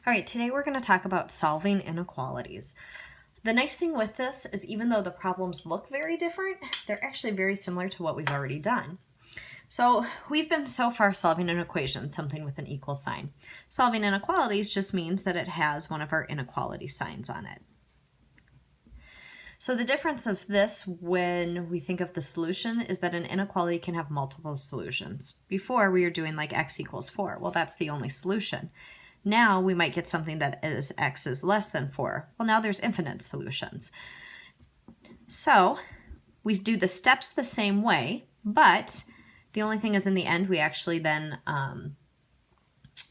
All right, today we're going to talk about solving inequalities. The nice thing with this is even though the problems look very different, they're actually very similar to what we've already done. So we've been so far solving an equation, something with an equal sign. Solving inequalities just means that it has one of our inequality signs on it. So the difference of this when we think of the solution is that an inequality can have multiple solutions. Before we were doing like x equals 4. Well, that's the only solution. Now we might get something that is x is less than 4. Well, now there's infinite solutions. So we do the steps the same way, but the only thing is in the end we actually then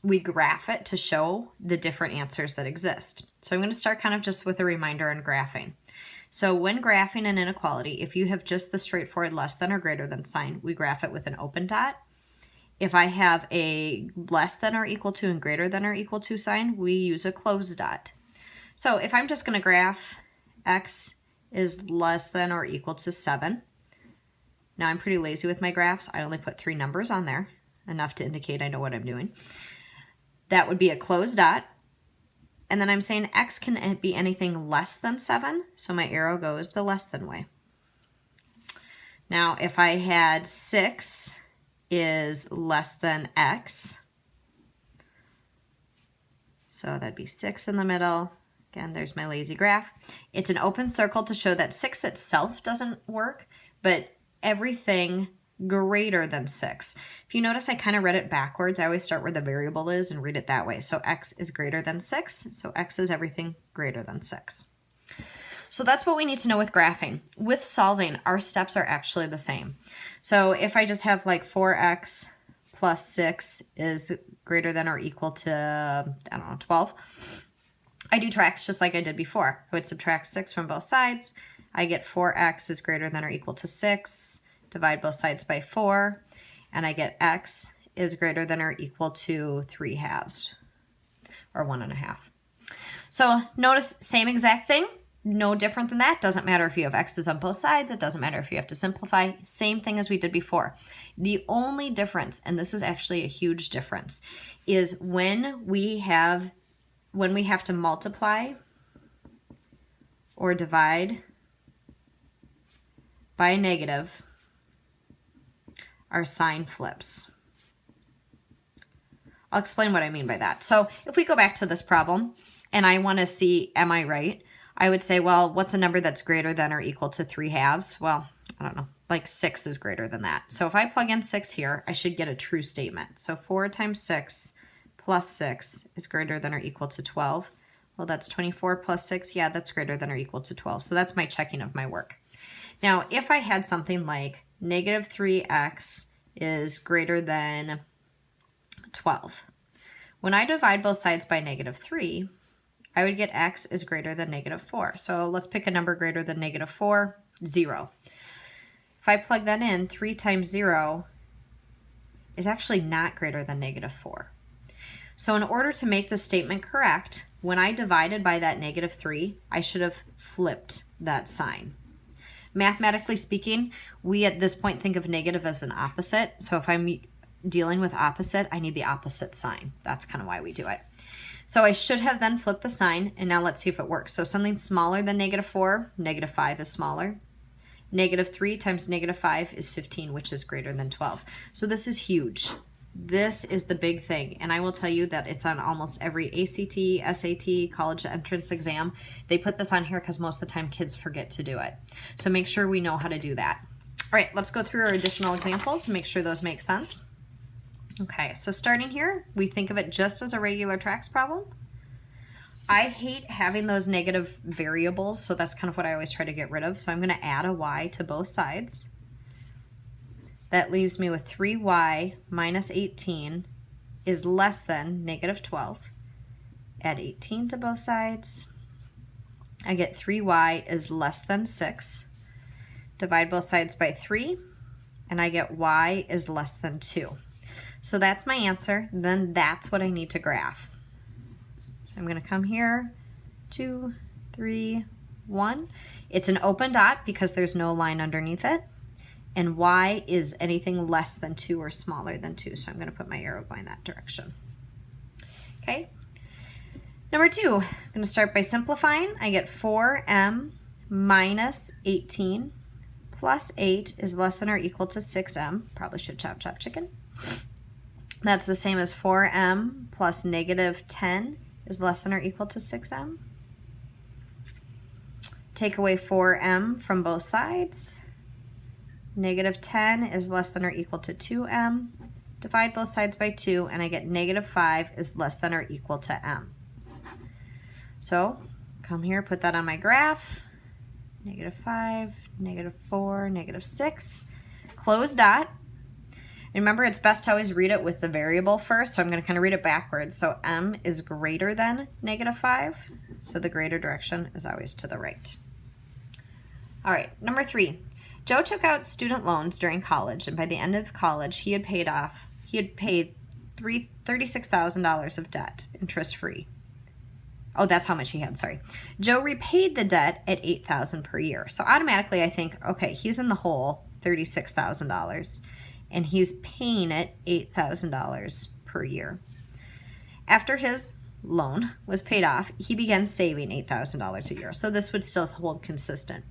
we graph it to show the different answers that exist. So I'm going to start kind of just with a reminder on graphing. So when graphing an inequality, if you have just the straightforward less than or greater than sign, we graph it with an open dot. If I have a less than or equal to and greater than or equal to sign, we use a closed dot. So if I'm just going to graph x is less than or equal to 7. Now I'm pretty lazy with my graphs. I only put 3 numbers on there, enough to indicate I know what I'm doing. That would be a closed dot. And then I'm saying x can be anything less than 7, so my arrow goes the less than way. Now if I had 6 is less than x, so that'd be 6 in the middle. Again, there's my lazy graph. It's an open circle to show that 6 itself doesn't work, but everything greater than 6. If you notice, I kind of read it backwards. I always start where the variable is and read it that way. So x is greater than 6, so x is everything greater than 6. So that's what we need to know with graphing. With solving, our steps are actually the same. So if I just have like 4x plus 6 is greater than or equal to, I don't know, 12, I do tracks just like I did before. I would subtract 6 from both sides. I get 4x is greater than or equal to 6, divide both sides by 4, and I get x is greater than or equal to 3 halves, or 1.5. So notice, same exact thing. No different than that. Doesn't matter if you have x's on both sides. It doesn't matter if you have to simplify. Same thing as we did before. The only difference, and this is actually a huge difference, is when we have to multiply or divide by a negative, our sign flips. I'll explain what I mean by that. So if we go back to this problem and I want to see, am I right? I would say, well, what's a number that's greater than or equal to 3 halves? Well, I don't know, like 6 is greater than that. So if I plug in 6 here, I should get a true statement. So 4 times 6 plus 6 is greater than or equal to 12. Well, that's 24 plus 6. Yeah, that's greater than or equal to 12. So that's my checking of my work. Now, if I had something like negative 3x is greater than 12. When I divide both sides by negative 3, I would get x is greater than negative 4. So let's pick a number greater than negative 4, 0. If I plug that in, 3 times 0 is actually not greater than negative 4. So in order to make this statement correct, when I divided by that negative 3, I should have flipped that sign. Mathematically speaking, we at this point think of negative as an opposite. So if I'm dealing with opposite, I need the opposite sign. That's kind of why we do it. So I should have then flipped the sign, and now let's see if it works. So something smaller than negative 4, negative 5 is smaller. Negative 3 times negative 5 is 15, which is greater than 12. So this is huge. This is the big thing, and I will tell you that it's on almost every ACT, SAT, college entrance exam. They put this on here because most of the time kids forget to do it. So make sure we know how to do that. All right, let's go through our additional examples and make sure those make sense. Okay, so starting here, we think of it just as a regular tracks problem. I hate having those negative variables, so that's kind of what I always try to get rid of. So I'm going to add a y to both sides. That leaves me with 3y minus 18 is less than negative 12. Add 18 to both sides. I get 3y is less than 6. Divide both sides by 3, and I get y is less than 2. So that's my answer. Then that's what I need to graph. So I'm going to come here, 2, 3, 1. It's an open dot because there's no line underneath it. And y is anything less than 2 or smaller than 2. So I'm going to put my arrow going that direction. Okay. Number 2, I'm going to start by simplifying. I get 4m minus 18 plus 8 is less than or equal to 6m. Probably should chop chicken. That's the same as 4m plus negative 10 is less than or equal to 6m. Take away 4m from both sides. Negative 10 is less than or equal to 2m. Divide both sides by 2, and I get negative 5 is less than or equal to m. So come here, put that on my graph. Negative 5, negative 4, negative 6. Close dot. Remember, it's best to always read it with the variable first, so I'm going to kind of read it backwards. So m is greater than negative 5, so the greater direction is always to the right. All right, number 3. Joe took out student loans during college, and by the end of college, he had paid $36,000 of debt, interest-free. Oh, that's how much he had, sorry. Joe repaid the debt at $8,000 per year. So automatically I think, okay, he's in the hole $36,000, and he's paying it $8,000 per year. After his loan was paid off, he began saving $8,000 a year. So this would still hold consistent.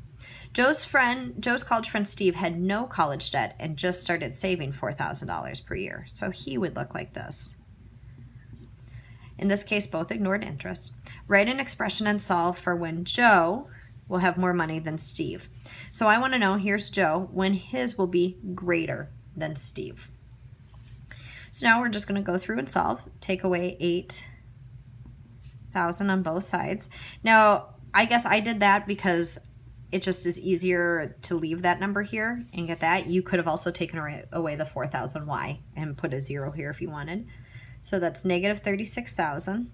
Joe's college friend Steve had no college debt and just started saving $4,000 per year. So he would look like this. In this case, both ignored interest. Write an expression and solve for when Joe will have more money than Steve. So I want to know, here's Joe, when his will be greater than Steve. So now we're just going to go through and solve. Take away 8,000 on both sides. Now, I guess I did that because it just is easier to leave that number here and get that. You could have also taken away the 4,000y and put a 0 here if you wanted. So that's negative 36,000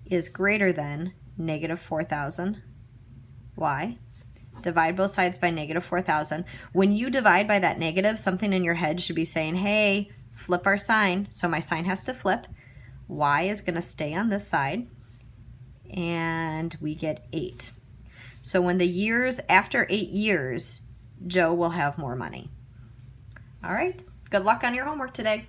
is greater than negative 4,000y. Divide both sides by negative 4,000. When you divide by that negative, something in your head should be saying, hey, flip our sign. So my sign has to flip. Y is going to stay on this side. And we get 8. So when the years, after 8 years, Joe will have more money. All right. Good luck on your homework today.